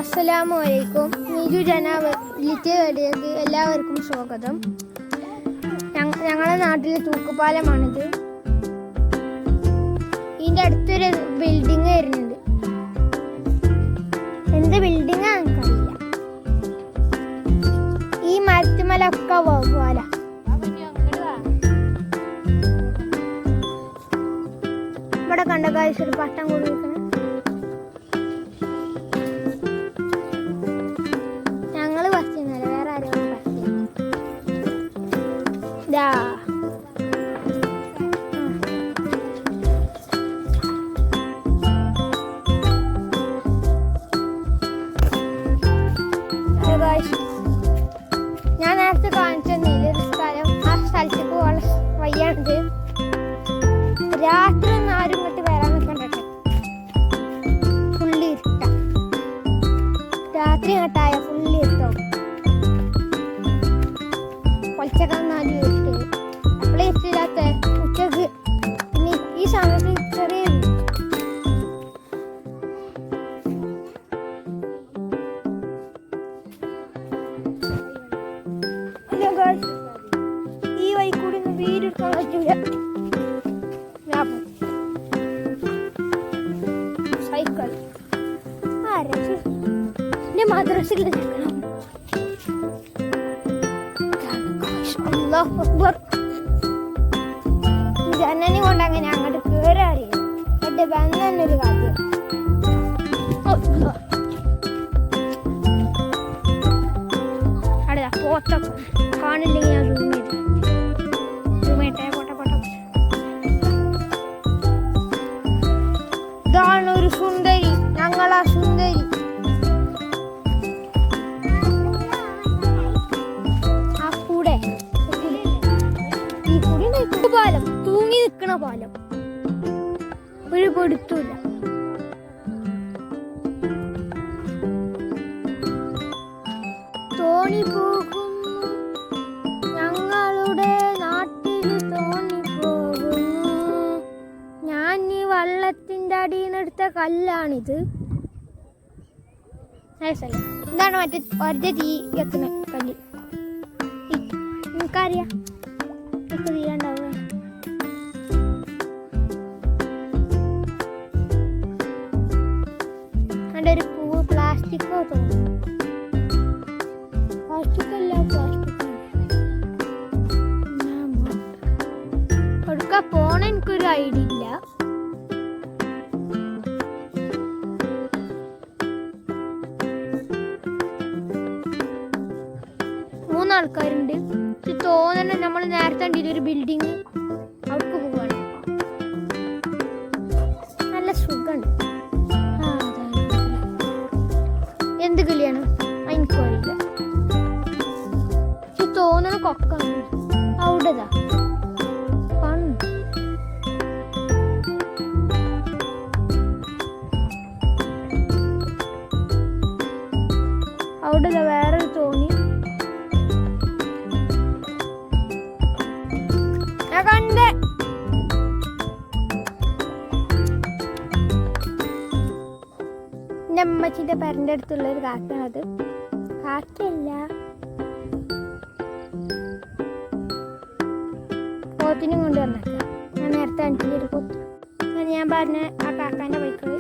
അസ്സലാമലൈക്കും. നീജു ജനാലിറ്റി വീഡിയോക്ക് എല്ലാവർക്കും സ്വാഗതം. ഞങ്ങളുടെ നാട്ടിലെ തൂക്കുപാലമാണിത്. ഇതിൻ്റെ അടുത്തൊരു ബിൽഡിങ് വരുന്നുണ്ട്. എന്ത് ബിൽഡിങ്ങാ എനിക്കറിയില്ല. ഈ മരത്തുമലൊക്കെ വവ്വാല. ഇവിടെ കണ്ട കാഴ്ച ഒരു പട്ടം കൊടുക്കണം. ഞങ്ങള് പറ്റുന്നല്ല, വേറെ ആരോ പറ്റും. ഞാൻ നേരത്തെ കാണിച്ചൊന്നുമില്ല ഒരു സ്ഥലം. ആ സ്ഥലത്തേക്ക് പോകാനുള്ള വയ്യാണിത്. രാത്രി ഒന്നും ആരും ഇങ്ങോട്ട് വരാൻ നിൽക്കണ്ടേ. ഫുള്ളി ഇരുട്ട. രാത്രി ഇങ്ങോട്ടായ ഫുള്ളി ഇരുട്ടാവും. പൊളിച്ചൊക്കെ നാല് ഇരുട്ട്. അപ്പോഴേ ഇരുട്ടില്ലാത്ത ഉച്ചക്ക്. പിന്നെ ഈ സമയത്ത് ചെറിയ ഈ വഴി കൂടി ഒന്നും വീടെടുക്കാൻ പറ്റൂല. സൈക്കിൾ എന്റെ മദ്രസയിൽ ജനനെ കൊണ്ട് അങ്ങനെ അങ്ങോട്ട് കയറി അറിയാം. എന്റെ ബന്ധന്നൊരു കാര്യം. അവിടെ പോത്തൊക്കെ കാണില്ലെങ്കിൽ ഞാൻ റൂമേറ്റെ പോട്ടെ. ഇതാണ് ഒരു സുന്ദരി, ഞങ്ങളാ സുന്ദരി. ആ കൂടെ ഈ കൂടി പാലം, തൂങ്ങി നിൽക്കണ പാലം, ഒരു പെടുത്തൂല. തോണി പോകുന്നു, ഞങ്ങളുടെ നാട്ടിൽ തോണി പോകുന്നു. ഞാൻ ഈ വള്ളത്തിൻ്റെ അടിയിൽ നിന്ന് എടുത്ത കല്ലാണിത്. ഇതാണ് മറ്റേ ഒരേ തീ എത്തുന്ന കല്ല്. നിനക്കറിയാം ഇപ്പൊ തീയണ്ടാവുക. അതിൻ്റെ ഒരു പൂവ് പ്ലാസ്റ്റിക്കോ തോന്നുന്നു. പ്ലാസ്റ്റിക് അല്ല, പ്ലാസ്റ്റിക്. കൊടുക്ക പോണ എനിക്കൊരു ഐഡിയ ഇല്ല. മൂന്നാൾക്കാരുണ്ട്. തോന്നണ നമ്മൾ നേരത്തെ കണ്ടില്ല ഒരു ബിൽഡിങ്, അവർക്ക് പോവാണ്. നല്ല സുഖമുണ്ട്. എന്ത് കിളിയാണ് എനിക്കറിയില്ല. തോന്നണ കൊക്കാണ് അവിടെതാ കാണുന്നു. അവിടെതാ വേറൊരു തോണി. കണ്ട് എൻ്റെ അമ്മച്ചിൻ്റെ പേരൻ്റെ അടുത്തുള്ള ഒരു കാക്കയാണത്. കാക്കയല്ല, പോത്തിനും കൊണ്ട് വന്നേക്ക. ഞാൻ നേരത്തെ അഞ്ചൊരു പോത്ത്. ഞാൻ പറഞ്ഞ ആ കാക്കാൻ്റെ ബൈക്കിൽ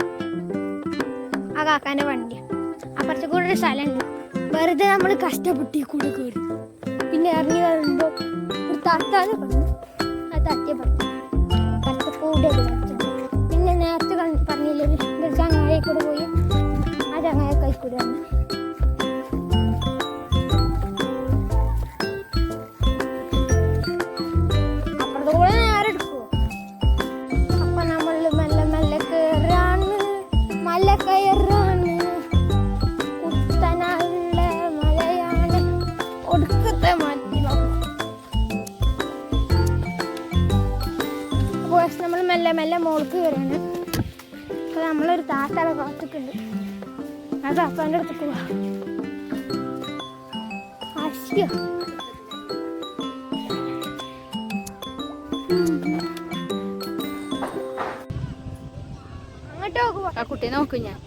ആ കാക്കാൻ്റെ വണ്ടി. അപ്പുറത്തെ കൂടെ ഒരു സ്ഥലമുണ്ട്. വെറുതെ നമ്മൾ കഷ്ടപ്പെട്ടി കൂടെ കയറി. പിന്നെ ഇറങ്ങി വരുമ്പോൾ ഒരു തത്താതെ പറഞ്ഞു. പിന്നെ നേരത്തെ പറഞ്ഞില്ലേ ഒരു ചങ്ങായി കൂടെ പോയി. ആ ചങ്ങായ കൈ കൂടെ വന്നു. അപ്പുറത്തെ കൂടെ നേരെ എടുക്കുവോ. അപ്പൊ നമ്മൾ മെല്ലെ മെല്ലെ കയറാണ്, മല കയറാണ്. കുത്തനുള്ള മലയാണ്, ഒടുക്കത്തെ മാറ്റി. നമ്മൾ മെല്ലെ മെല്ലെ മോൾക്ക് കയറാണ്. അപ്പോൾ നമ്മളൊരു താത്തയുടെ കാത്തിട്ടുണ്ട്. ആ താത്താൻ്റെ അടുത്തേക്ക് പോവാ. അങ്ങോട്ട് നോക്കുക. ആ കുട്ടിയെ നോക്കും ഞാൻ.